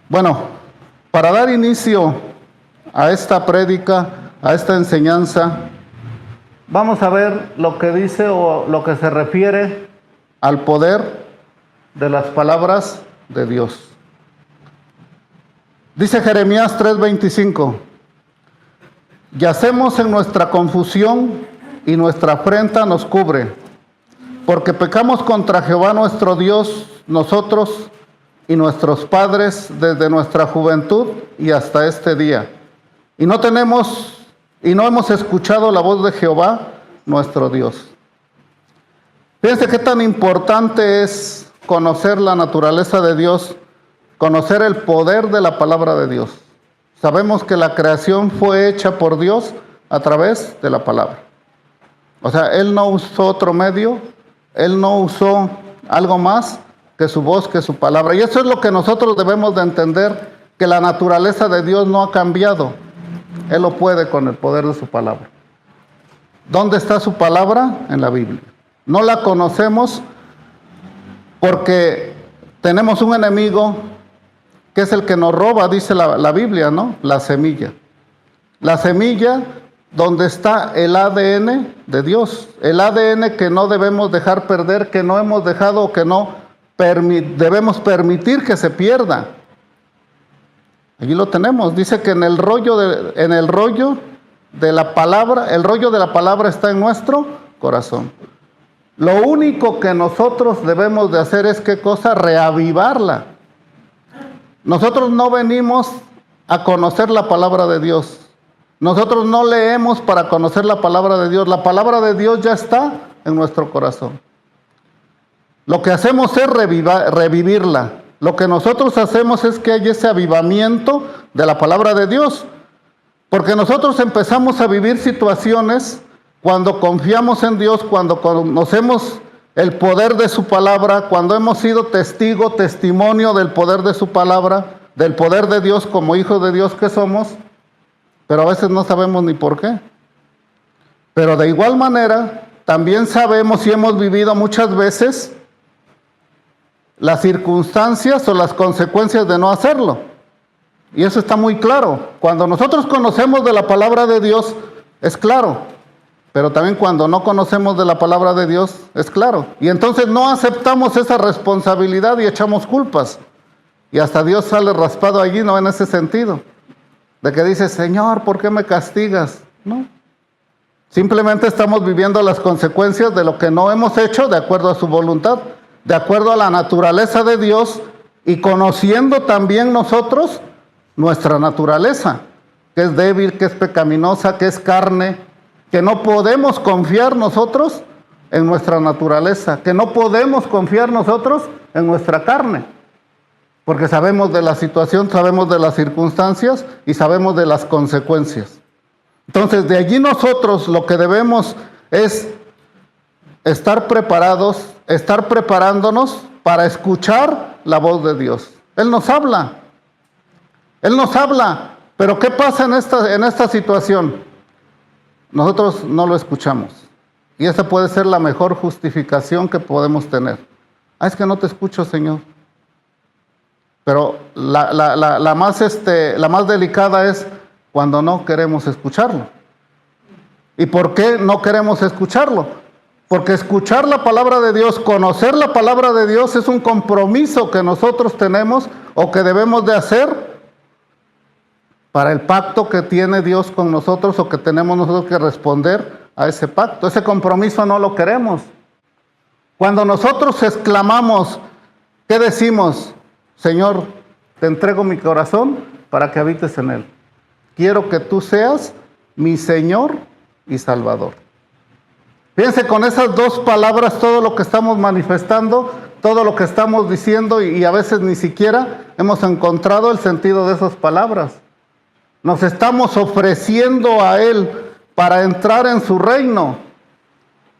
Bueno, para dar inicio a esta prédica, a esta enseñanza, vamos a ver lo que dice o lo que se refiere al poder de las palabras de Dios. Dice Jeremías 3:25: yacemos en nuestra confusión y nuestra afrenta nos cubre, porque pecamos contra Jehová nuestro Dios, nosotros y nuestros padres desde nuestra juventud y hasta este día. Y no hemos escuchado la voz de Jehová nuestro Dios. Fíjense qué tan importante es conocer la naturaleza de Dios, conocer el poder de la palabra de Dios. Sabemos que la creación fue hecha por Dios a través de la palabra. O sea, Él no usó otro medio, Él no usó algo más que su voz, que su palabra. Y eso es lo que nosotros debemos de entender, que la naturaleza de Dios no ha cambiado. Él lo puede con el poder de su palabra. ¿Dónde está su palabra? En la Biblia. No la conocemos porque tenemos un enemigo que es el que nos roba, dice la Biblia, ¿no? La semilla. La semilla donde está el ADN de Dios. El ADN que no debemos dejar perder, que no hemos dejado, que no debemos permitir que se pierda. Allí lo tenemos. Dice que en el rollo de la palabra, el rollo de la palabra está en nuestro corazón. Lo único que nosotros debemos de hacer es, ¿qué cosa? Reavivarla. Nosotros no venimos a conocer la palabra de Dios. Nosotros no leemos para conocer la palabra de Dios. La palabra de Dios ya está en nuestro corazón. Lo que hacemos es revivirla. Lo que nosotros hacemos es que haya ese avivamiento de la palabra de Dios. Porque nosotros empezamos a vivir situaciones cuando confiamos en Dios, cuando conocemos el poder de su palabra, cuando hemos sido testimonio del poder de su palabra, del poder de Dios como hijos de Dios que somos, pero a veces no sabemos ni por qué. Pero de igual manera, también sabemos y hemos vivido muchas veces las circunstancias o las consecuencias de no hacerlo. Y eso está muy claro. Cuando nosotros conocemos de la palabra de Dios, es claro. Pero también cuando no conocemos de la palabra de Dios, es claro. Y entonces no aceptamos esa responsabilidad y echamos culpas. Y hasta Dios sale raspado allí, ¿no? En ese sentido. De que dice, Señor, ¿por qué me castigas? No. Simplemente estamos viviendo las consecuencias de lo que no hemos hecho de acuerdo a su voluntad, de acuerdo a la naturaleza de Dios, y conociendo también nosotros nuestra naturaleza, que es débil, que es pecaminosa, que es carne, que no podemos confiar nosotros en nuestra naturaleza, que no podemos confiar nosotros en nuestra carne, porque sabemos de la situación, sabemos de las circunstancias y sabemos de las consecuencias. Entonces, de allí nosotros lo que debemos es estar preparados, estar preparándonos para escuchar la voz de Dios. Él nos habla. Él nos habla. Pero ¿qué pasa en esta situación? Nosotros no lo escuchamos. Y esa puede ser la mejor justificación que podemos tener. Es que no te escucho, Señor. Pero la más delicada es cuando no queremos escucharlo. ¿Y por qué no queremos escucharlo? Porque escuchar la palabra de Dios, conocer la palabra de Dios es un compromiso que nosotros tenemos o que debemos de hacer para el pacto que tiene Dios con nosotros o que tenemos nosotros que responder a ese pacto. Ese compromiso no lo queremos. Cuando nosotros exclamamos, ¿qué decimos? Señor, te entrego mi corazón para que habites en él. Quiero que tú seas mi Señor y Salvador. Fíjense, con esas dos palabras todo lo que estamos manifestando, todo lo que estamos diciendo y a veces ni siquiera hemos encontrado el sentido de esas palabras. Nos estamos ofreciendo a Él para entrar en su reino,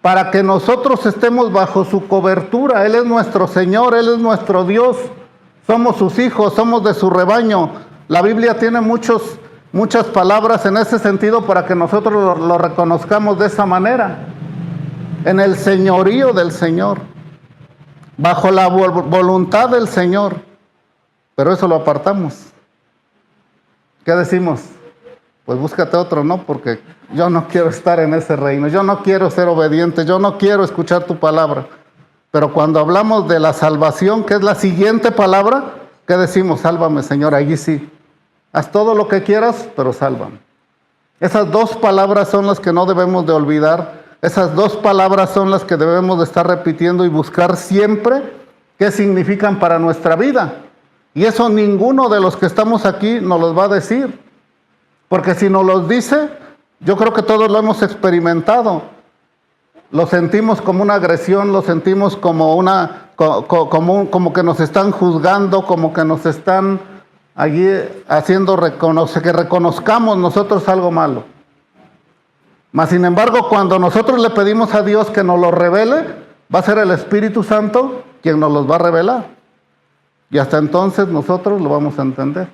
para que nosotros estemos bajo su cobertura. Él es nuestro Señor, Él es nuestro Dios. Somos sus hijos, somos de su rebaño. La Biblia tiene muchas palabras en ese sentido para que nosotros lo reconozcamos de esa manera. En el señorío del Señor, bajo la voluntad del Señor. pero eso lo apartamos. ¿Qué decimos? Pues búscate otro, ¿no? Porque yo no quiero estar en ese reino, yo no quiero ser obediente, yo no quiero escuchar tu palabra. Pero cuando hablamos de la salvación, que es la siguiente palabra, ¿qué decimos? Sálvame, Señor, allí sí. Haz todo lo que quieras, pero sálvame. Esas dos palabras son las que no debemos de olvidar. Esas dos palabras son las que debemos de estar repitiendo y buscar siempre qué significan para nuestra vida. Y eso ninguno de los que estamos aquí nos los va a decir. Porque si nos los dice, yo creo que todos lo hemos experimentado. Lo sentimos como una agresión, lo sentimos como como que nos están juzgando, como que nos están allí haciendo que reconozcamos nosotros algo malo. Mas sin embargo, cuando nosotros le pedimos a Dios que nos lo revele, va a ser el Espíritu Santo quien nos los va a revelar. Y hasta entonces nosotros lo vamos a entender.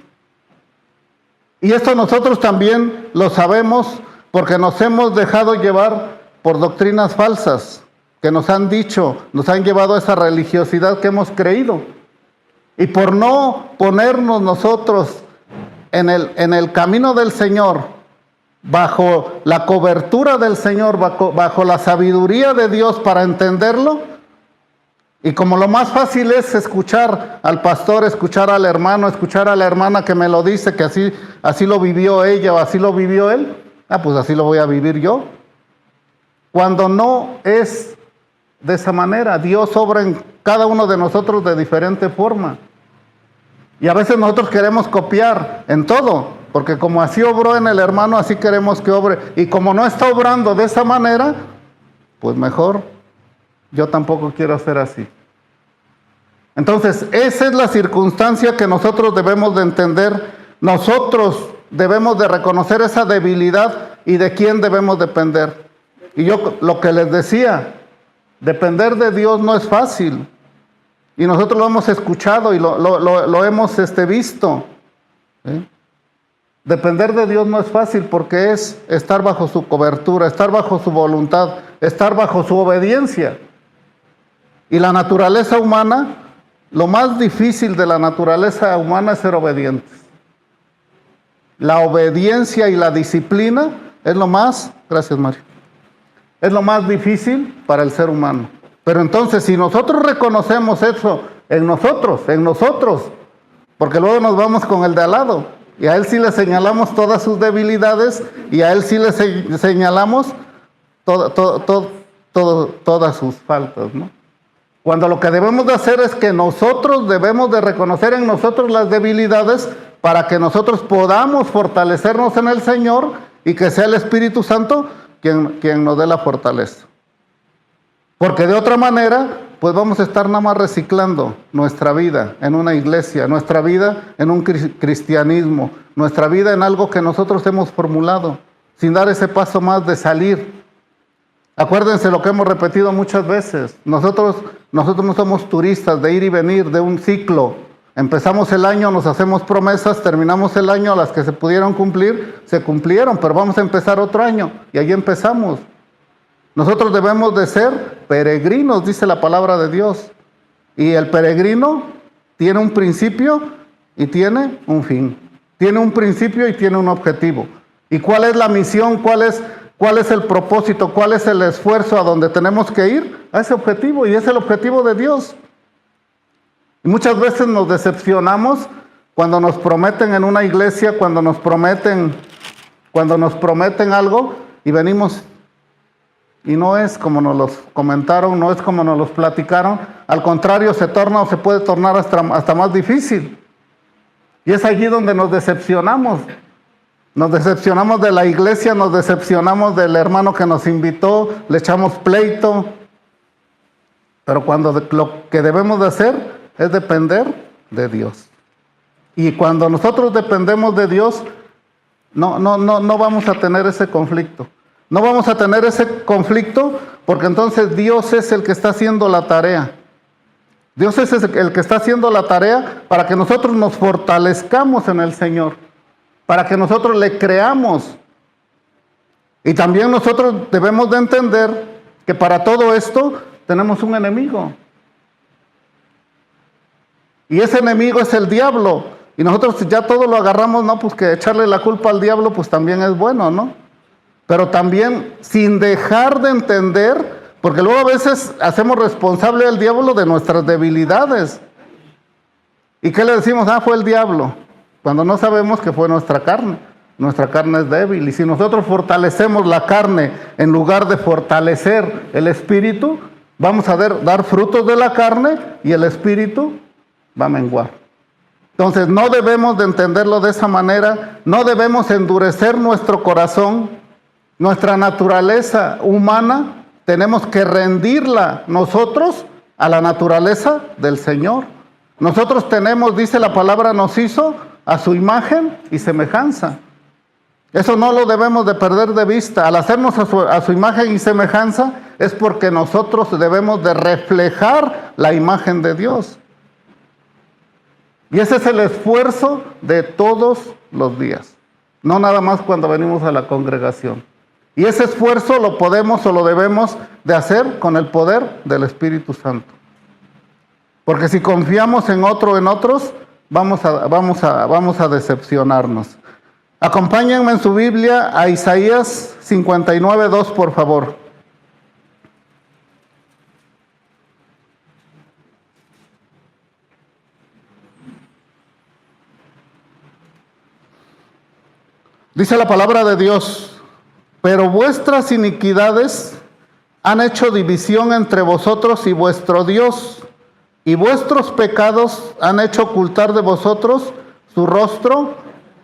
Y esto nosotros también lo sabemos porque nos hemos dejado llevar por doctrinas falsas que nos han dicho, nos han llevado a esa religiosidad que hemos creído. Y por no ponernos nosotros en el camino del Señor, bajo la cobertura del Señor, bajo la sabiduría de Dios para entenderlo, y como lo más fácil es escuchar al pastor, escuchar al hermano, escuchar a la hermana que me lo dice, que así lo vivió ella o así lo vivió él, pues así lo voy a vivir yo. Cuando no es de esa manera, Dios obra en cada uno de nosotros de diferente forma. Y a veces nosotros queremos copiar en todo, porque como así obró en el hermano, así queremos que obre. Y como no está obrando de esa manera, pues mejor yo tampoco quiero hacer así. Entonces, esa es la circunstancia que nosotros debemos de entender. Nosotros debemos de reconocer esa debilidad y de quién debemos depender. Y yo lo que les decía, depender de Dios no es fácil. Y nosotros lo hemos escuchado y lo hemos visto. ¿Sí? Depender de Dios no es fácil porque es estar bajo su cobertura, estar bajo su voluntad, estar bajo su obediencia. Y la naturaleza humana, lo más difícil de la naturaleza humana es ser obedientes. La obediencia y la disciplina es lo más, gracias Mario, es lo más difícil para el ser humano. Pero entonces, si nosotros reconocemos eso en nosotros, porque luego nos vamos con el de al lado, y a él sí le señalamos todas sus debilidades, y a él sí le señalamos todas sus faltas, ¿no? Cuando lo que debemos de hacer es que nosotros debemos de reconocer en nosotros las debilidades para que nosotros podamos fortalecernos en el Señor y que sea el Espíritu Santo quien nos dé la fortaleza. Porque de otra manera, pues vamos a estar nada más reciclando nuestra vida en una iglesia, nuestra vida en un cristianismo, nuestra vida en algo que nosotros hemos formulado, sin dar ese paso más de salir. Acuérdense lo que hemos repetido muchas veces. Nosotros no somos turistas de ir y venir, de un ciclo. Empezamos el año, nos hacemos promesas, terminamos el año, las que se pudieron cumplir, se cumplieron, pero vamos a empezar otro año. Y ahí empezamos. Nosotros debemos de ser peregrinos, dice la palabra de Dios. Y el peregrino tiene un principio y tiene un fin. Tiene un principio y tiene un objetivo. ¿Y cuál es la misión? ¿Cuál es el propósito? ¿Cuál es el esfuerzo a donde tenemos que ir? A ese objetivo, y es el objetivo de Dios. Y muchas veces nos decepcionamos cuando nos prometen en una iglesia, cuando nos prometen algo y venimos y no es como nos los comentaron, no es como nos los platicaron. Al contrario, se torna o se puede tornar hasta más difícil. Y es allí donde nos decepcionamos. Nos decepcionamos de la iglesia, nos decepcionamos del hermano que nos invitó, le echamos pleito. Pero cuando lo que debemos de hacer es depender de Dios. Y cuando nosotros dependemos de Dios, no vamos a tener ese conflicto. No vamos a tener ese conflicto porque entonces Dios es el que está haciendo la tarea. Dios es el que está haciendo la tarea para que nosotros nos fortalezcamos en el Señor, para que nosotros le creamos. Y también nosotros debemos de entender que para todo esto tenemos un enemigo. Y ese enemigo es el diablo. Y nosotros ya todo lo agarramos, ¿no? Pues que echarle la culpa al diablo, pues también es bueno, ¿no? Pero también sin dejar de entender, porque luego a veces hacemos responsable al diablo de nuestras debilidades. ¿Y qué le decimos? Ah, fue el diablo. Cuando no sabemos que fue nuestra carne. Nuestra carne es débil. Y si nosotros fortalecemos la carne en lugar de fortalecer el espíritu, vamos a dar frutos de la carne y el espíritu va a menguar. Entonces no debemos de entenderlo de esa manera. No debemos endurecer nuestro corazón. Nuestra naturaleza humana tenemos que rendirla nosotros a la naturaleza del Señor. Nosotros tenemos, dice la palabra, nos hizo a su imagen y semejanza. Eso no lo debemos de perder de vista. Al hacernos a su imagen y semejanza es porque nosotros debemos de reflejar la imagen de Dios. Y ese es el esfuerzo de todos los días. No nada más cuando venimos a la congregación. Y ese esfuerzo lo podemos o lo debemos de hacer con el poder del Espíritu Santo. Porque si confiamos en otro, en otros, vamos a decepcionarnos. Acompáñenme en su Biblia a Isaías 59:2, por favor. Dice la palabra de Dios: pero vuestras iniquidades han hecho división entre vosotros y vuestro Dios, y vuestros pecados han hecho ocultar de vosotros su rostro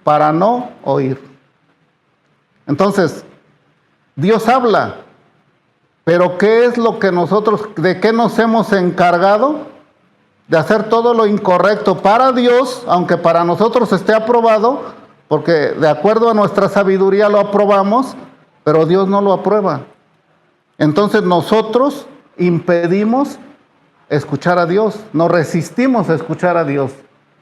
para no oír. Entonces, Dios habla, pero ¿qué es lo que de qué nos hemos encargado? De hacer todo lo incorrecto para Dios, aunque para nosotros esté aprobado, porque de acuerdo a nuestra sabiduría lo aprobamos, pero Dios no lo aprueba. Entonces nosotros impedimos escuchar a Dios, nos resistimos a escuchar a Dios.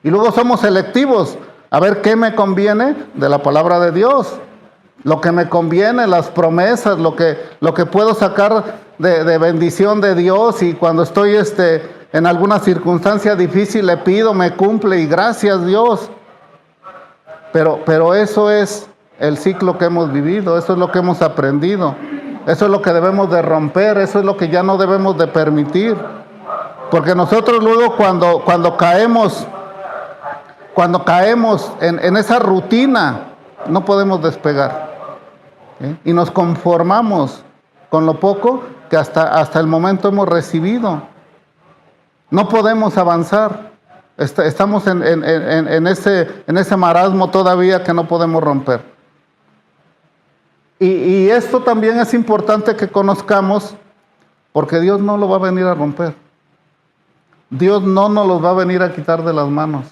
Y luego somos selectivos, a ver qué me conviene de la palabra de Dios. Lo que me conviene, las promesas, lo que puedo sacar de bendición de Dios, y cuando estoy en alguna circunstancia difícil le pido, me cumple y gracias Dios. Pero eso es el ciclo que hemos vivido, eso es lo que hemos aprendido, eso es lo que debemos de romper, eso es lo que ya no debemos de permitir. Porque nosotros luego cuando caemos en esa rutina, no podemos despegar. Y nos conformamos con lo poco que hasta el momento hemos recibido. No podemos avanzar. Estamos en ese marasmo todavía que no podemos romper. Y esto también es importante que conozcamos, porque Dios no lo va a venir a romper. Dios no nos los va a venir a quitar de las manos.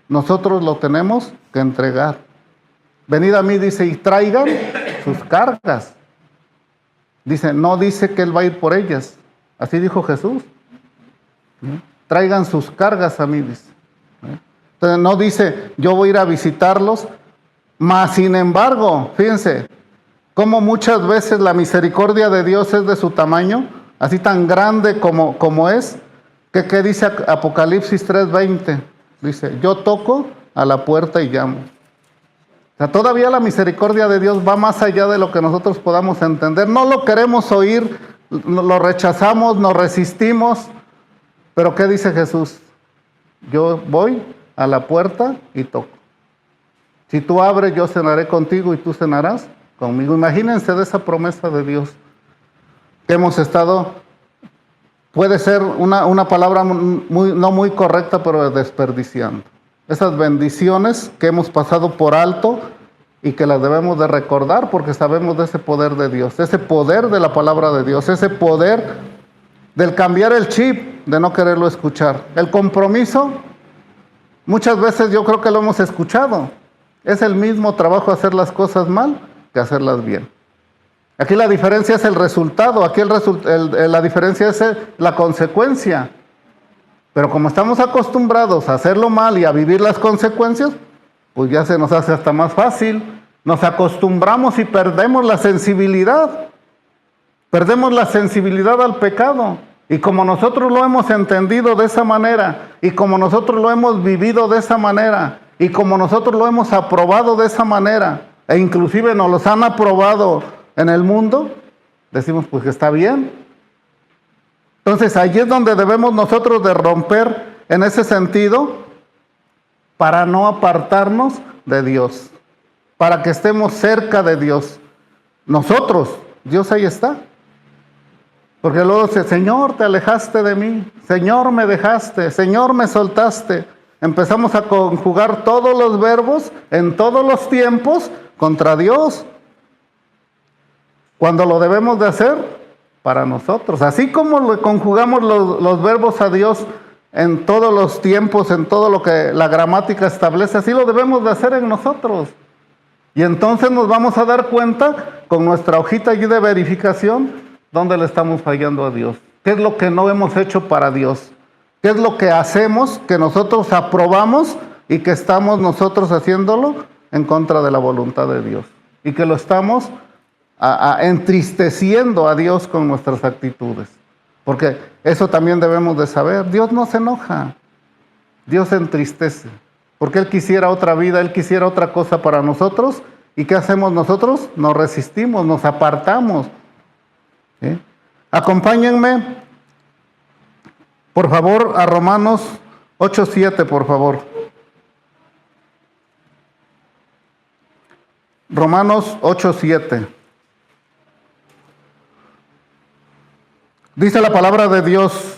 Nosotros lo tenemos que entregar. Venid a mí, dice, y traigan sus cargas. Dice, no dice que Él va a ir por ellas. Así dijo Jesús. Traigan sus cargas a mí, dice. Entonces no dice, yo voy a ir a visitarlos. Mas sin embargo, fíjense, cómo muchas veces la misericordia de Dios es de su tamaño, así tan grande como es, que dice Apocalipsis 3:20. Dice, yo toco a la puerta y llamo. O sea, todavía la misericordia de Dios va más allá de lo que nosotros podamos entender. No lo queremos oír, lo rechazamos, nos resistimos. Pero ¿qué dice Jesús? Yo voy a la puerta y toco. Si tú abres, yo cenaré contigo y tú cenarás conmigo. Imagínense de esa promesa de Dios que hemos estado, puede ser una palabra no muy correcta, pero desperdiciando. Esas bendiciones que hemos pasado por alto y que las debemos de recordar, porque sabemos de ese poder de Dios, ese poder de la palabra de Dios, ese poder del cambiar el chip, de no quererlo escuchar. El compromiso, muchas veces yo creo que lo hemos escuchado. Es el mismo trabajo hacer las cosas mal que hacerlas bien. Aquí la diferencia es el resultado, aquí la diferencia es la consecuencia. Pero como estamos acostumbrados a hacerlo mal y a vivir las consecuencias, pues ya se nos hace hasta más fácil. Nos acostumbramos y perdemos la sensibilidad. Perdemos la sensibilidad al pecado. Y como nosotros lo hemos entendido de esa manera, y como nosotros lo hemos vivido de esa manera, y como nosotros lo hemos aprobado de esa manera, e inclusive nos los han aprobado en el mundo, decimos pues que está bien. Entonces allí es donde debemos nosotros de romper en ese sentido para no apartarnos de Dios, para que estemos cerca de Dios. Nosotros, Dios ahí está. Porque luego dice, Señor, te alejaste de mí, Señor, me dejaste, Señor, me soltaste. Empezamos a conjugar todos los verbos en todos los tiempos contra Dios, cuando lo debemos de hacer para nosotros. Así como le conjugamos los verbos a Dios en todos los tiempos, en todo lo que la gramática establece, así lo debemos de hacer en nosotros. Y entonces nos vamos a dar cuenta con nuestra hojita allí de verificación dónde le estamos fallando a Dios. ¿Qué es lo que no hemos hecho para Dios? ¿Qué es lo que hacemos que nosotros aprobamos y que estamos nosotros haciéndolo en contra de la voluntad de Dios? Y que lo estamos entristeciendo a Dios con nuestras actitudes. Porque eso también debemos de saber. Dios no se enoja, Dios se entristece. Porque Él quisiera otra vida, Él quisiera otra cosa para nosotros. ¿Y qué hacemos nosotros? Nos resistimos, nos apartamos. ¿Sí? Acompáñenme, por favor, a Romanos 8:7, por favor. Romanos 8:7. Dice la palabra de Dios: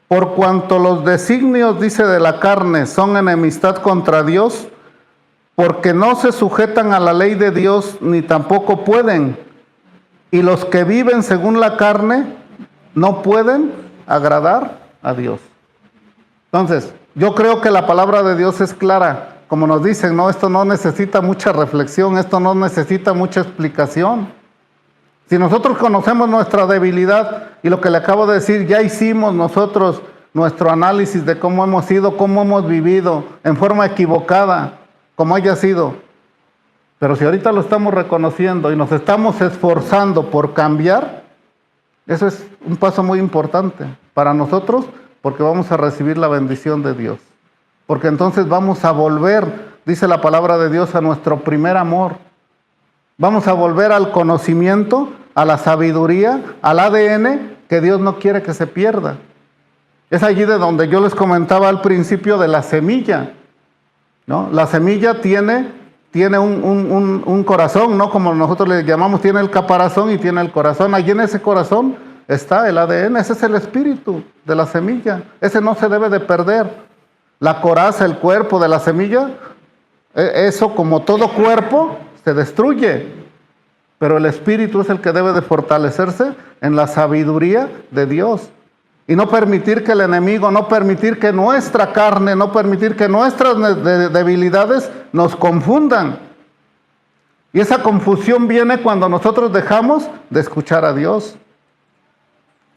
por cuanto los designios, dice, de la carne son enemistad contra Dios, porque no se sujetan a la ley de Dios, ni tampoco pueden. Y los que viven según la carne no pueden agradar a Dios. Entonces, yo creo que la palabra de Dios es clara. Como nos dicen, no, esto no necesita mucha reflexión, esto no necesita mucha explicación. Si nosotros conocemos nuestra debilidad y lo que le acabo de decir, ya hicimos nosotros nuestro análisis de cómo hemos sido, cómo hemos vivido, en forma equivocada, como haya sido. Pero si ahorita lo estamos reconociendo y nos estamos esforzando por cambiar, eso es un paso muy importante para nosotros, porque vamos a recibir la bendición de Dios. Porque entonces vamos a volver, dice la palabra de Dios, a nuestro primer amor. Vamos a volver al conocimiento, a la sabiduría, al ADN que Dios no quiere que se pierda. Es allí de donde yo les comentaba al principio de la semilla, ¿no? La semilla tiene un corazón, ¿no? Como nosotros le llamamos, tiene el caparazón y tiene el corazón. Allí en ese corazón está el ADN, ese es el espíritu de la semilla. Ese no se debe de perder. La coraza, el cuerpo de la semilla, eso como todo cuerpo se destruye. Pero el espíritu es el que debe de fortalecerse en la sabiduría de Dios. Y no permitir que el enemigo, no permitir que nuestra carne, no permitir que nuestras debilidades nos confundan. Y esa confusión viene cuando nosotros dejamos de escuchar a Dios.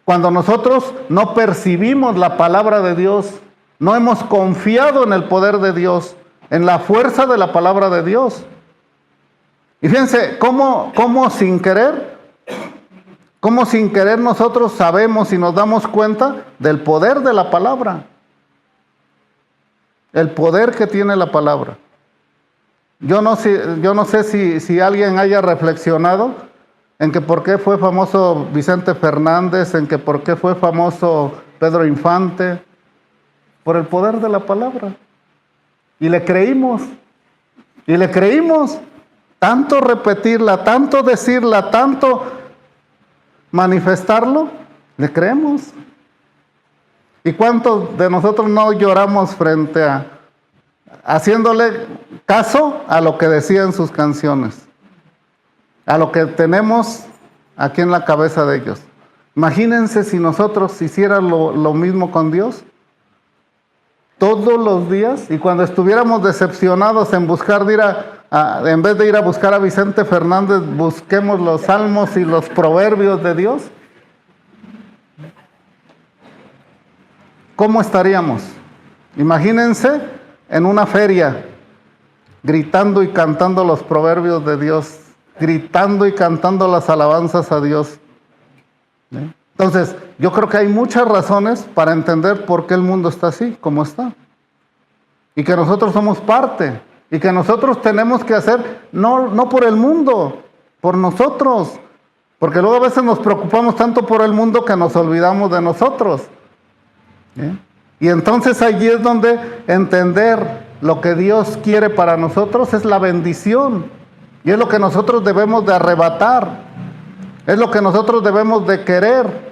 Cuando nosotros no percibimos la palabra de Dios, no hemos confiado en el poder de Dios, en la fuerza de la palabra de Dios. Y fíjense, cómo sin querer nosotros sabemos y nos damos cuenta del poder de la palabra. El poder que tiene la palabra. Yo no sé si alguien haya reflexionado en que por qué fue famoso Vicente Fernández, en que por qué fue famoso Pedro Infante, por el poder de la palabra. Y le creímos, tanto repetirla, tanto decirla, tanto manifestarlo, le creemos. ¿Y cuántos de nosotros no lloramos frente a haciéndole caso a lo que decía en sus canciones, a lo que tenemos aquí en la cabeza de ellos? Imagínense si nosotros hiciéramos lo mismo con Dios todos los días, y cuando estuviéramos decepcionados en buscar de ir en vez de ir a buscar a Vicente Fernández, busquemos los salmos y los proverbios de Dios. ¿Cómo estaríamos? Imagínense en una feria, gritando y cantando los proverbios de Dios, gritando y cantando las alabanzas a Dios. Entonces, yo creo que hay muchas razones para entender por qué el mundo está así, como está. Y que nosotros somos parte. Y que nosotros tenemos que hacer, no por el mundo, por nosotros. Porque luego a veces nos preocupamos tanto por el mundo que nos olvidamos de nosotros. ¿Sí? Y entonces allí es donde entender lo que Dios quiere para nosotros es la bendición. Y es lo que nosotros debemos de arrebatar. Es lo que nosotros debemos de querer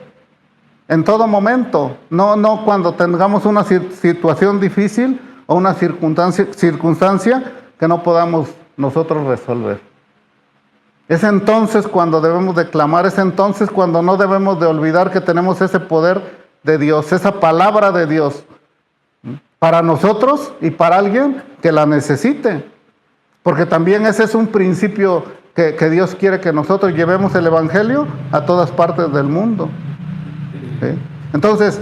en todo momento. No cuando tengamos una situación difícil o una circunstancia que no podamos nosotros resolver. Es entonces cuando debemos de clamar, es entonces cuando no debemos de olvidar que tenemos ese poder de Dios, esa palabra de Dios, para nosotros y para alguien que la necesite. Porque también ese es un principio que Dios quiere que nosotros llevemos el Evangelio a todas partes del mundo. ¿Sí? Entonces,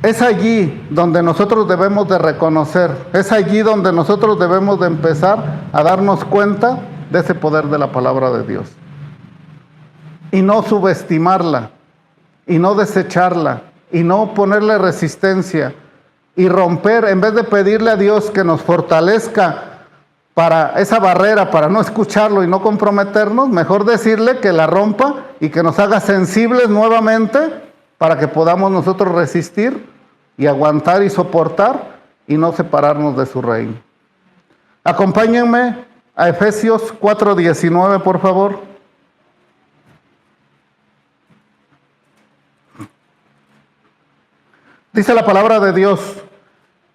es allí donde nosotros debemos de reconocer, es allí donde nosotros debemos de empezar a darnos cuenta de ese poder de la palabra de Dios. Y no subestimarla, y no desecharla, y no ponerle resistencia, y romper, en vez de pedirle a Dios que nos fortalezca para esa barrera, para no escucharlo y no comprometernos, mejor decirle que la rompa y que nos haga sensibles nuevamente para que podamos nosotros resistir y aguantar y soportar y no separarnos de su reino. Acompáñenme a Efesios 4:19, por favor. Dice la palabra de Dios: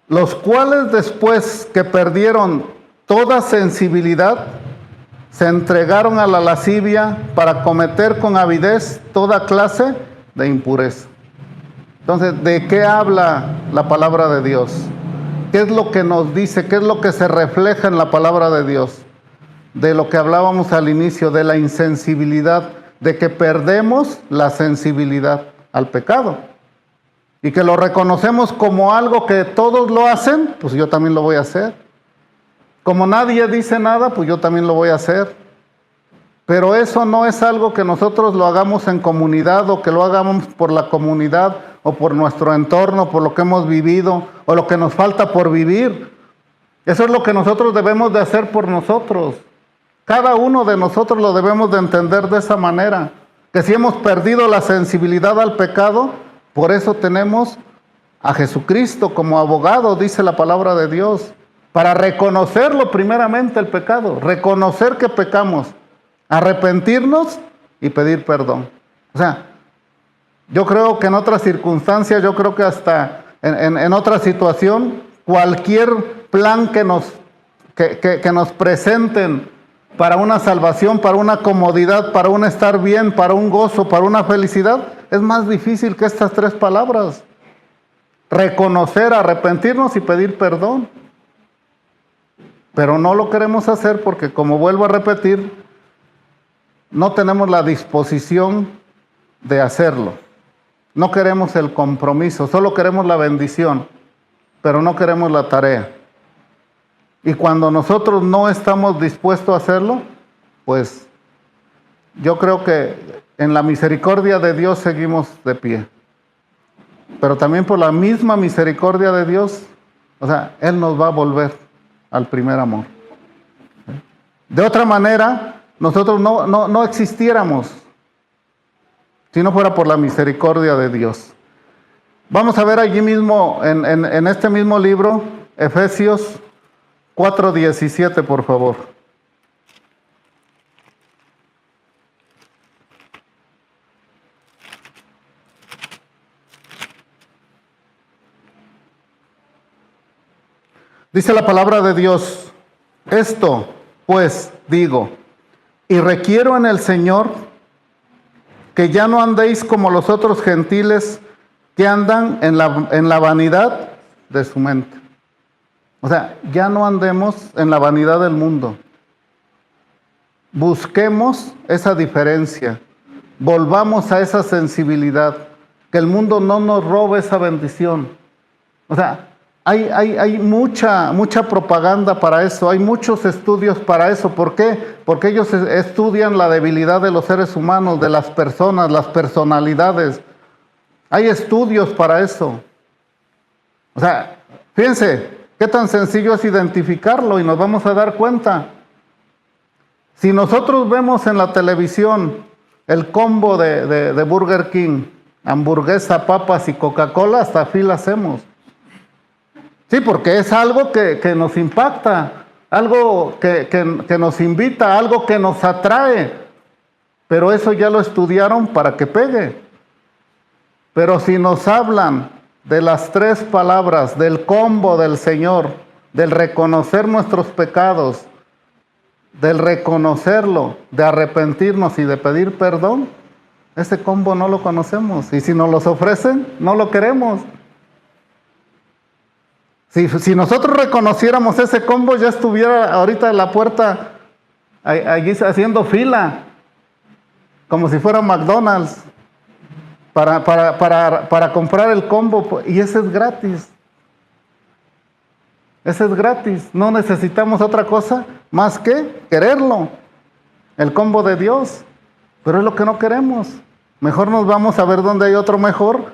los cuales después que perdieron toda sensibilidad, se entregaron a la lascivia para cometer con avidez toda clase de impureza. Entonces, ¿de qué habla la palabra de Dios? ¿Qué es lo que nos dice? ¿Qué es lo que se refleja en la palabra de Dios? De lo que hablábamos al inicio, de la insensibilidad, de que perdemos la sensibilidad al pecado. Y que lo reconocemos como algo que todos lo hacen, pues yo también lo voy a hacer. Como nadie dice nada, pues yo también lo voy a hacer. Pero eso no es algo que nosotros lo hagamos en comunidad o que lo hagamos por la comunidad o por nuestro entorno, por lo que hemos vivido o lo que nos falta por vivir. Eso es lo que nosotros debemos de hacer por nosotros. Cada uno de nosotros lo debemos de entender de esa manera. Que si hemos perdido la sensibilidad al pecado, por eso tenemos a Jesucristo como abogado, dice la palabra de Dios. Para reconocerlo primeramente el pecado, reconocer que pecamos, arrepentirnos y pedir perdón. O sea, yo creo que en otras circunstancias, yo creo que hasta en otra situación, cualquier plan que nos presenten para una salvación, para una comodidad, para un estar bien, para un gozo, para una felicidad, es más difícil que estas tres palabras. Reconocer, arrepentirnos y pedir perdón. Pero no lo queremos hacer porque, como vuelvo a repetir, no tenemos la disposición de hacerlo. No queremos el compromiso, solo queremos la bendición, pero no queremos la tarea. Y cuando nosotros no estamos dispuestos a hacerlo, pues yo creo que en la misericordia de Dios seguimos de pie. Pero también por la misma misericordia de Dios, o sea, Él nos va a volver al primer amor. De otra manera, nosotros no existiéramos si no fuera por la misericordia de Dios. Vamos a ver allí mismo, en este mismo libro, Efesios 4:17, por favor. Dice la palabra de Dios: esto, pues, digo, y requiero en el Señor que ya no andéis como los otros gentiles que andan en la vanidad de su mente. O sea, ya no andemos en la vanidad del mundo. Busquemos esa diferencia. Volvamos a esa sensibilidad. Que el mundo no nos robe esa bendición. O sea, hay mucha propaganda para eso. Hay muchos estudios para eso. ¿Por qué? Porque ellos estudian la debilidad de los seres humanos, de las personas, las personalidades. Hay estudios para eso. O sea, fíjense, qué tan sencillo es identificarlo y nos vamos a dar cuenta. Si nosotros vemos en la televisión el combo de Burger King, hamburguesa, papas y Coca-Cola, hasta fila hacemos. Sí, porque es algo que nos impacta, algo que nos invita, algo que nos atrae. Pero eso ya lo estudiaron para que pegue. Pero si nos hablan de las 3 palabras, del combo del Señor, del reconocer nuestros pecados, del reconocerlo, de arrepentirnos y de pedir perdón, ese combo no lo conocemos. Y si nos los ofrecen, no lo queremos. Si nosotros reconociéramos ese combo, ya estuviera ahorita en la puerta allí haciendo fila, como si fuera McDonald's, para comprar el combo, y ese es gratis. Ese es gratis, no necesitamos otra cosa más que quererlo, el combo de Dios, pero es lo que no queremos. Mejor nos vamos a ver dónde hay otro mejor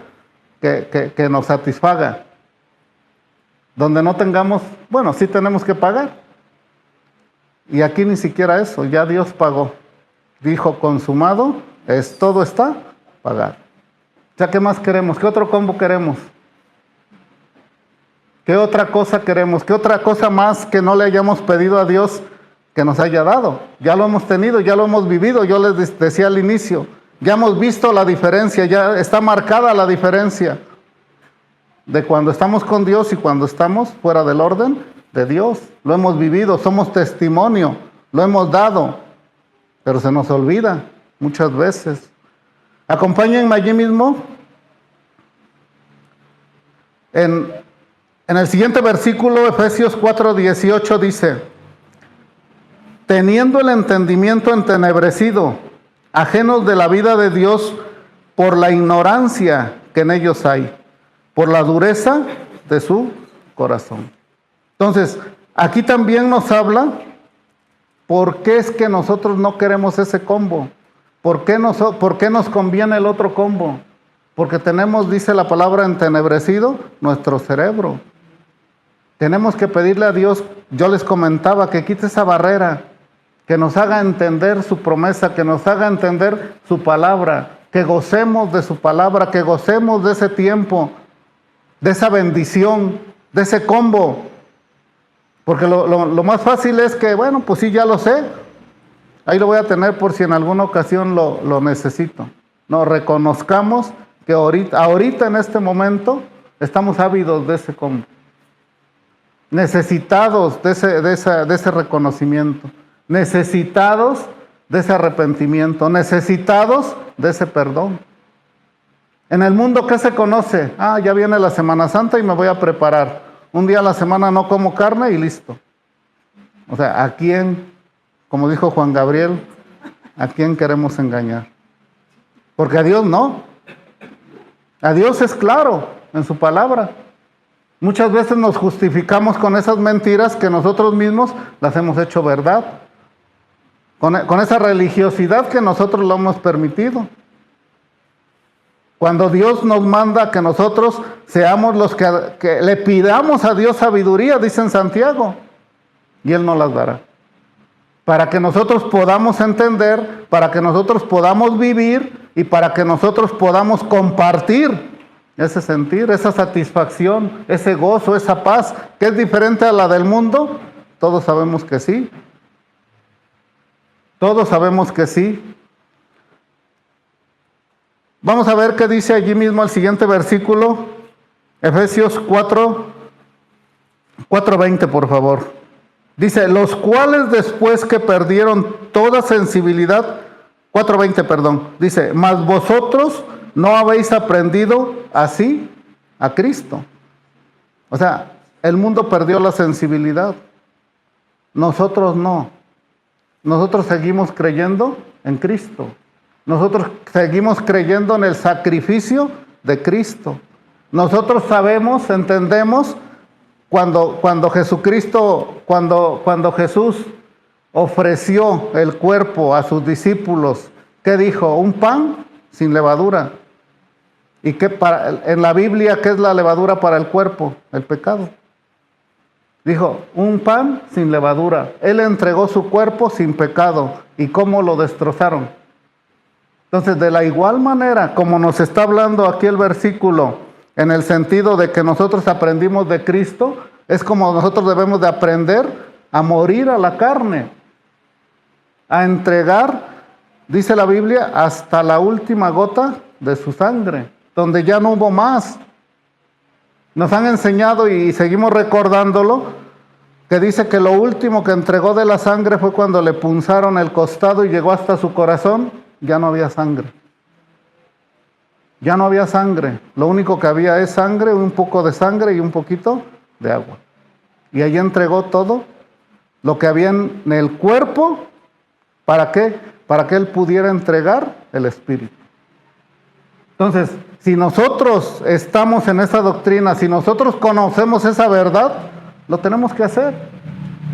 que nos satisfaga, donde no tengamos, bueno, sí tenemos que pagar, y aquí ni siquiera eso, ya Dios pagó, dijo consumado, todo está pagado. O sea, ¿qué más queremos? ¿Qué otro combo queremos? ¿Qué otra cosa queremos? ¿Qué otra cosa más que no le hayamos pedido a Dios que nos haya dado? Ya lo hemos tenido, ya lo hemos vivido. Yo les decía al inicio, ya hemos visto la diferencia, ya está marcada la diferencia de cuando estamos con Dios y cuando estamos fuera del orden de Dios. Lo hemos vivido, somos testimonio, lo hemos dado, pero se nos olvida muchas veces. Acompáñenme allí mismo en el siguiente versículo, Efesios 4:18 dice: teniendo el entendimiento entenebrecido, ajenos de la vida de Dios por la ignorancia que en ellos hay, por la dureza de su corazón. Entonces, aquí también nos habla por qué es que nosotros no queremos ese combo. ¿Por qué nos conviene el otro combo? Porque tenemos, dice la palabra, entenebrecido nuestro cerebro. Tenemos que pedirle a Dios, yo les comentaba, que quite esa barrera, que nos haga entender su promesa, que nos haga entender su palabra, que gocemos de su palabra, que gocemos de ese tiempo, de esa bendición, de ese combo. Porque lo más fácil es que, bueno, pues sí, ya lo sé, ahí lo voy a tener por si en alguna ocasión lo necesito. No, reconozcamos que ahorita en este momento estamos ávidos de ese combo. Necesitados de ese reconocimiento, necesitados de ese arrepentimiento, necesitados de ese perdón. En el mundo, ¿qué se conoce? Ya viene la Semana Santa y me voy a preparar. Un día a la semana no como carne y listo. O sea, ¿a quién, como dijo Juan Gabriel, a quién queremos engañar? Porque a Dios no. A Dios es claro en su palabra. Muchas veces nos justificamos con esas mentiras que nosotros mismos las hemos hecho verdad. Con esa religiosidad que nosotros lo hemos permitido. Cuando Dios nos manda que nosotros seamos los que le pidamos a Dios sabiduría, dice en Santiago, y Él nos las dará. Para que nosotros podamos entender, para que nosotros podamos vivir y para que nosotros podamos compartir ese sentir, esa satisfacción, ese gozo, esa paz, que es diferente a la del mundo. Todos sabemos que sí. Todos sabemos que sí. Vamos a ver qué dice allí mismo el siguiente versículo, Efesios 4:20, por favor. Dice, los cuales después que perdieron toda sensibilidad, 4:20, perdón, dice, mas vosotros no habéis aprendido así a Cristo. O sea, el mundo perdió la sensibilidad. Nosotros no. Nosotros seguimos creyendo en Cristo. Nosotros seguimos creyendo en el sacrificio de Cristo. Nosotros sabemos, entendemos, cuando Jesús ofreció el cuerpo a sus discípulos, ¿qué dijo? Un pan sin levadura. ¿Y qué en la Biblia qué es la levadura para el cuerpo? El pecado. Dijo, un pan sin levadura. Él entregó su cuerpo sin pecado. ¿Y cómo lo destrozaron? Entonces, de la igual manera, como nos está hablando aquí el versículo, en el sentido de que nosotros aprendimos de Cristo, es como nosotros debemos de aprender a morir a la carne, a entregar, dice la Biblia, hasta la última gota de su sangre, donde ya no hubo más. Nos han enseñado y seguimos recordándolo, que dice que lo último que entregó de la sangre fue cuando le punzaron el costado y llegó hasta su corazón, ya no había sangre. Ya no había sangre, lo único que había es sangre, un poco de sangre y un poquito de agua. Y ahí entregó todo lo que había en el cuerpo, ¿para qué? Para que él pudiera entregar el espíritu. Entonces, si nosotros estamos en esa doctrina, si nosotros conocemos esa verdad, lo tenemos que hacer.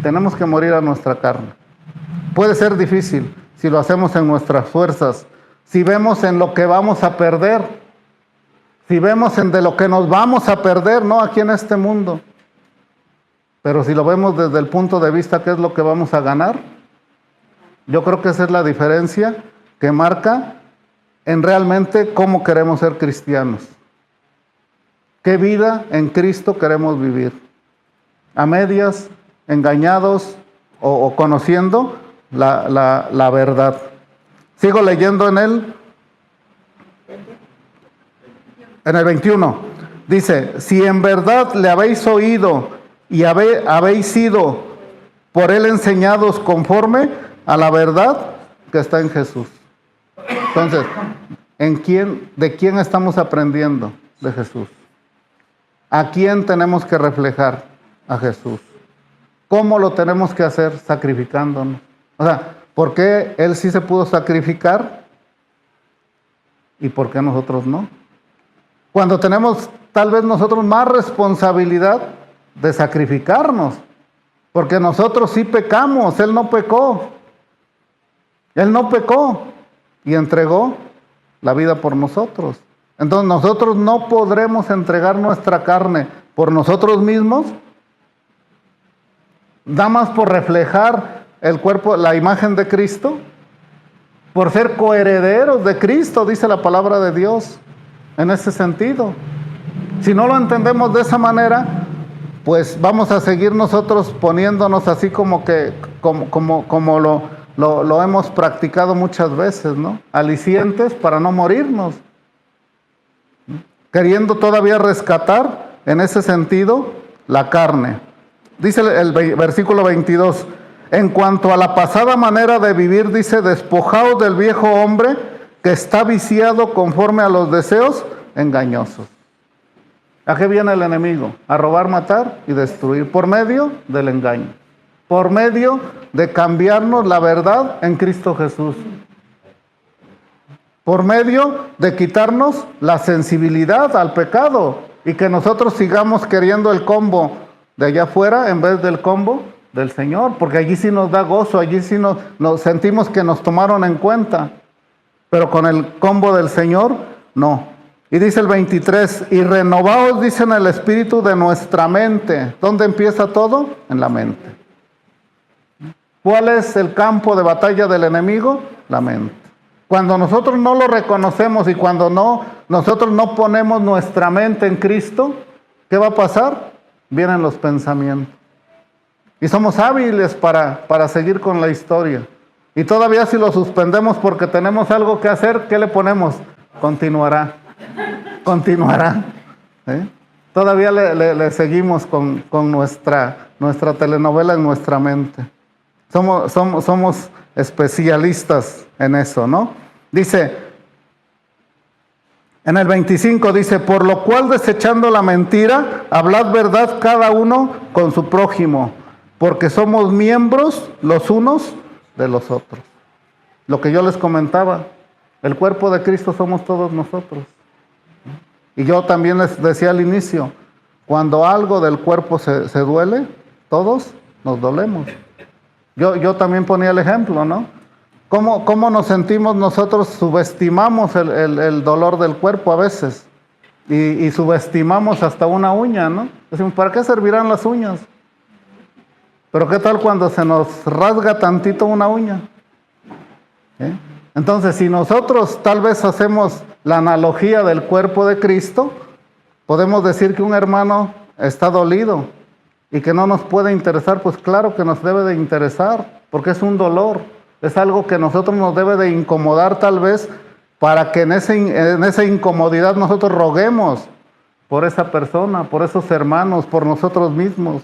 Tenemos que morir a nuestra carne. Puede ser difícil si lo hacemos en nuestras fuerzas, si vemos en lo que vamos a perder, si vemos en de lo que nos vamos a perder, no aquí en este mundo. Pero si lo vemos desde el punto de vista qué es lo que vamos a ganar, yo creo que esa es la diferencia que marca en realmente cómo queremos ser cristianos. ¿Qué vida en Cristo queremos vivir? ¿A medias, engañados o conociendo la verdad? Sigo leyendo en el 21. Dice, si en verdad le habéis oído y habéis sido por él enseñados conforme a la verdad que está en Jesús. Entonces, ¿de quién estamos aprendiendo? De Jesús. ¿A quién tenemos que reflejar? A Jesús. ¿Cómo lo tenemos que hacer? Sacrificándonos. O sea, ¿por qué él sí se pudo sacrificar y por qué nosotros no? Cuando tenemos tal vez nosotros más responsabilidad de sacrificarnos, porque nosotros sí pecamos, él no pecó. Él no pecó y entregó la vida por nosotros. Entonces nosotros no podremos entregar nuestra carne por nosotros mismos, nada más por reflejar el cuerpo, la imagen de Cristo, por ser coherederos de Cristo, dice la palabra de Dios, en ese sentido. Si no lo entendemos de esa manera, pues vamos a seguir nosotros poniéndonos así como lo hemos practicado muchas veces, ¿no? Alicientes para no morirnos, queriendo todavía rescatar en ese sentido la carne. Dice el versículo 22, en cuanto a la pasada manera de vivir, dice, despojaos del viejo hombre que está viciado conforme a los deseos engañosos. ¿A qué viene el enemigo? A robar, matar y destruir por medio del engaño, por medio de cambiarnos la verdad en Cristo Jesús, por medio de quitarnos la sensibilidad al pecado y que nosotros sigamos queriendo el combo de allá afuera en vez del combo del Señor, porque allí sí nos da gozo, allí sí nos sentimos que nos tomaron en cuenta, pero con el combo del Señor, no. Y dice el 23, y renovaos, dicen, el espíritu de nuestra mente. ¿Dónde empieza todo? En la mente. ¿Cuál es el campo de batalla del enemigo? La mente. Cuando nosotros no lo reconocemos y cuando nosotros no ponemos nuestra mente en Cristo, ¿qué va a pasar? Vienen los pensamientos. Y somos hábiles para seguir con la historia. Y todavía si lo suspendemos porque tenemos algo que hacer, ¿qué le ponemos? Continuará. Continuará. Todavía le seguimos con nuestra telenovela en nuestra mente. Somos especialistas en eso, ¿no? Dice, en el 25 dice, por lo cual desechando la mentira, hablad verdad cada uno con su prójimo, porque somos miembros los unos de los otros. Lo que yo les comentaba, el cuerpo de Cristo somos todos nosotros. Y yo también les decía al inicio, cuando algo del cuerpo se duele, todos nos dolemos. Yo también ponía el ejemplo, ¿no? ¿Cómo nos sentimos nosotros? Subestimamos el dolor del cuerpo a veces. y subestimamos hasta una uña, ¿no? Decimos, ¿para qué servirán las uñas? Pero ¿qué tal cuando se nos rasga tantito una uña? Entonces, si nosotros tal vez hacemos la analogía del cuerpo de Cristo, podemos decir que un hermano está dolido y que no nos puede interesar. Pues claro que nos debe de interesar, porque es un dolor, es algo que a nosotros nos debe de incomodar tal vez, para que en esa incomodidad nosotros roguemos por esa persona, por esos hermanos, por nosotros mismos.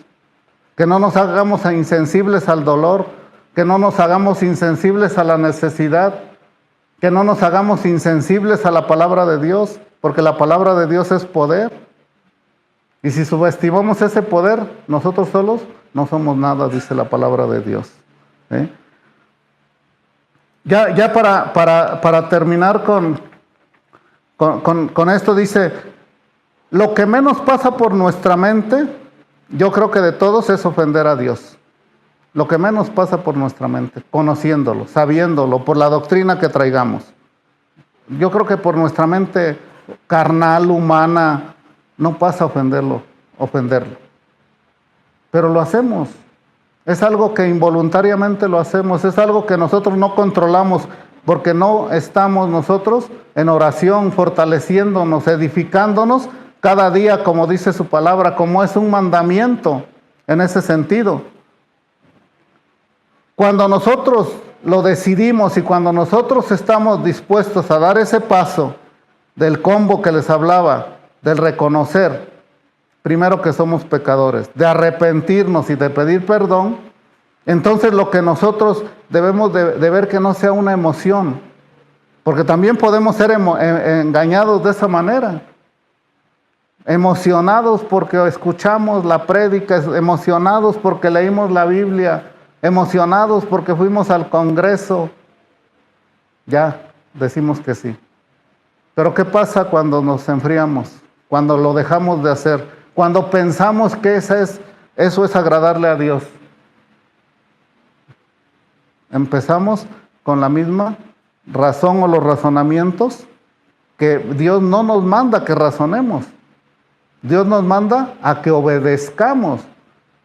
Que no nos hagamos insensibles al dolor, que no nos hagamos insensibles a la necesidad, que no nos hagamos insensibles a la palabra de Dios, porque la palabra de Dios es poder. Y si subestimamos ese poder, nosotros solos no somos nada, dice la palabra de Dios. Ya para terminar con esto, dice, lo que menos pasa por nuestra mente, yo creo que de todos, es ofender a Dios. Lo que menos pasa por nuestra mente, conociéndolo, sabiéndolo, por la doctrina que traigamos. Yo creo que por nuestra mente carnal, humana, no pasa ofenderlo. Pero lo hacemos. Es algo que involuntariamente lo hacemos, es algo que nosotros no controlamos, porque no estamos nosotros en oración, fortaleciéndonos, edificándonos cada día, como dice su palabra, como es un mandamiento en ese sentido. Cuando nosotros lo decidimos y cuando nosotros estamos dispuestos a dar ese paso del combo que les hablaba, del reconocer, primero que somos pecadores, de arrepentirnos y de pedir perdón, entonces lo que nosotros debemos de ver que no sea una emoción, porque también podemos ser engañados de esa manera, emocionados porque escuchamos la prédica, emocionados porque leímos la Biblia, emocionados porque fuimos al congreso, ya decimos que sí. Pero ¿qué pasa cuando nos enfriamos? Cuando lo dejamos de hacer, cuando pensamos que eso es agradarle a Dios. Empezamos con la misma razón o los razonamientos que Dios no nos manda que razonemos. Dios nos manda a que obedezcamos.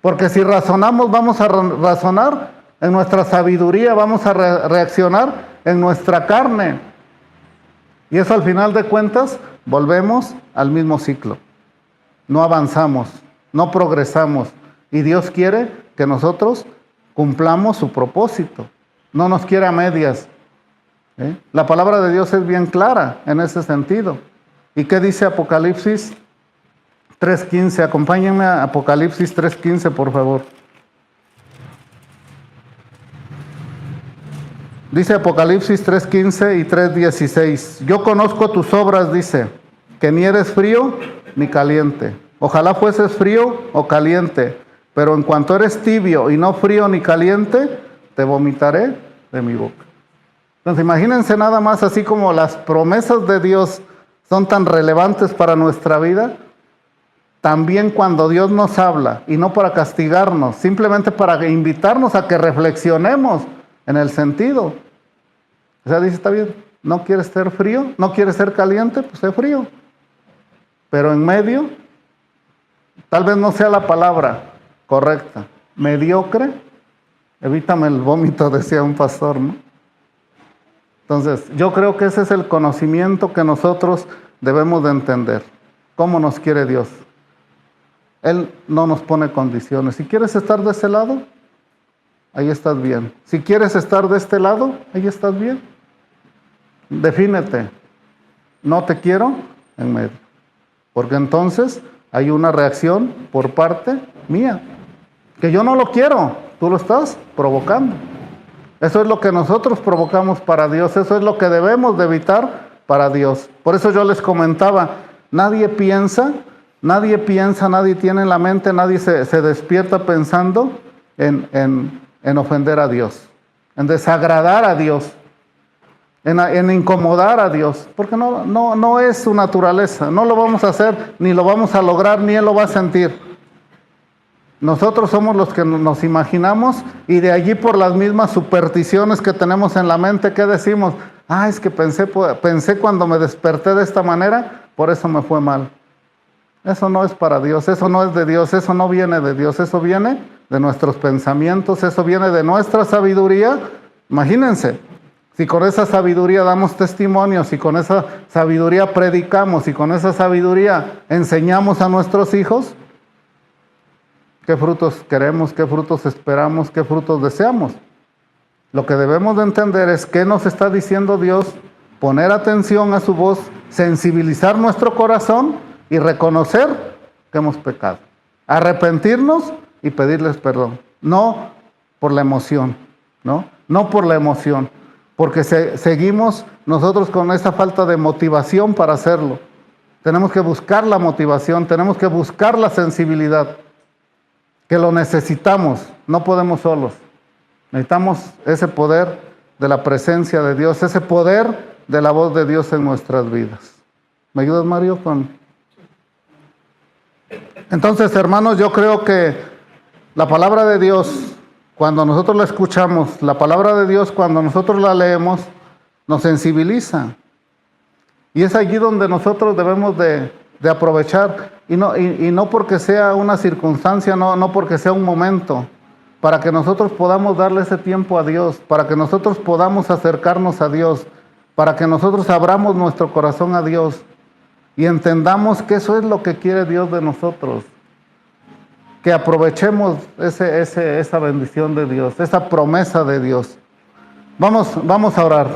Porque si razonamos, vamos a razonar en nuestra sabiduría, vamos a reaccionar en nuestra carne. Y eso, al final de cuentas, volvemos al mismo ciclo. No avanzamos, no progresamos. Y Dios quiere que nosotros cumplamos su propósito. No nos quiere a medias. La palabra de Dios es bien clara en ese sentido. ¿Y qué dice Apocalipsis 3:15? Acompáñenme a Apocalipsis 3:15, por favor. Dice Apocalipsis 3:15 y 3:16. Yo conozco tus obras, dice, que ni eres frío ni caliente. Ojalá fueses frío o caliente, pero en cuanto eres tibio y no frío ni caliente, te vomitaré de mi boca. Entonces imagínense nada más, así como las promesas de Dios son tan relevantes para nuestra vida, también cuando Dios nos habla, y no para castigarnos, simplemente para invitarnos a que reflexionemos en el sentido. O sea, dice, está bien, no quieres ser frío, no quieres ser caliente, pues sé frío. Pero en medio, tal vez no sea la palabra correcta, mediocre, evítame el vómito, decía un pastor, ¿no? Entonces, yo creo que ese es el conocimiento que nosotros debemos de entender. ¿Cómo nos quiere Dios? Él no nos pone condiciones. Si quieres estar de ese lado, ahí estás bien. Si quieres estar de este lado, ahí estás bien. Defínete. No te quiero en medio. Porque entonces hay una reacción por parte mía. Que yo no lo quiero, tú lo estás provocando. Eso es lo que nosotros provocamos para Dios. Eso es lo que debemos de evitar para Dios. Por eso yo les comentaba, nadie piensa, nadie tiene en la mente, nadie se despierta pensando en ofender a Dios, en desagradar a Dios, en incomodar a Dios, porque no es su naturaleza, no lo vamos a hacer, ni lo vamos a lograr, ni Él lo va a sentir. Nosotros somos los que nos imaginamos, y de allí, por las mismas supersticiones que tenemos en la mente, ¿qué decimos? Es que pensé cuando me desperté de esta manera por eso me fue mal. Eso no es para Dios, eso no es de Dios, eso no viene de Dios, eso viene de nuestros pensamientos, eso viene de nuestra sabiduría. Imagínense, si con esa sabiduría damos testimonio, si con esa sabiduría predicamos, si con esa sabiduría enseñamos a nuestros hijos, ¿qué frutos queremos, qué frutos esperamos, qué frutos deseamos? Lo que debemos de entender es qué nos está diciendo Dios, poner atención a su voz, sensibilizar nuestro corazón y reconocer que hemos pecado. Arrepentirnos y pedirles perdón. No por la emoción, ¿no? No por la emoción, porque seguimos nosotros con esa falta de motivación para hacerlo. Tenemos que buscar la motivación, tenemos que buscar la sensibilidad, que lo necesitamos, no podemos solos. Necesitamos ese poder de la presencia de Dios, ese poder de la voz de Dios en nuestras vidas. ¿Me ayudas, Mario? Entonces, hermanos, yo creo que la palabra de Dios, cuando nosotros la escuchamos, la palabra de Dios, cuando nosotros la leemos, nos sensibiliza. Y es allí donde nosotros debemos de aprovechar, y no porque sea una circunstancia, no porque sea un momento, para que nosotros podamos darle ese tiempo a Dios, para que nosotros podamos acercarnos a Dios, para que nosotros abramos nuestro corazón a Dios y entendamos que eso es lo que quiere Dios de nosotros, que aprovechemos esa bendición de Dios, esa promesa de Dios. Vamos a orar.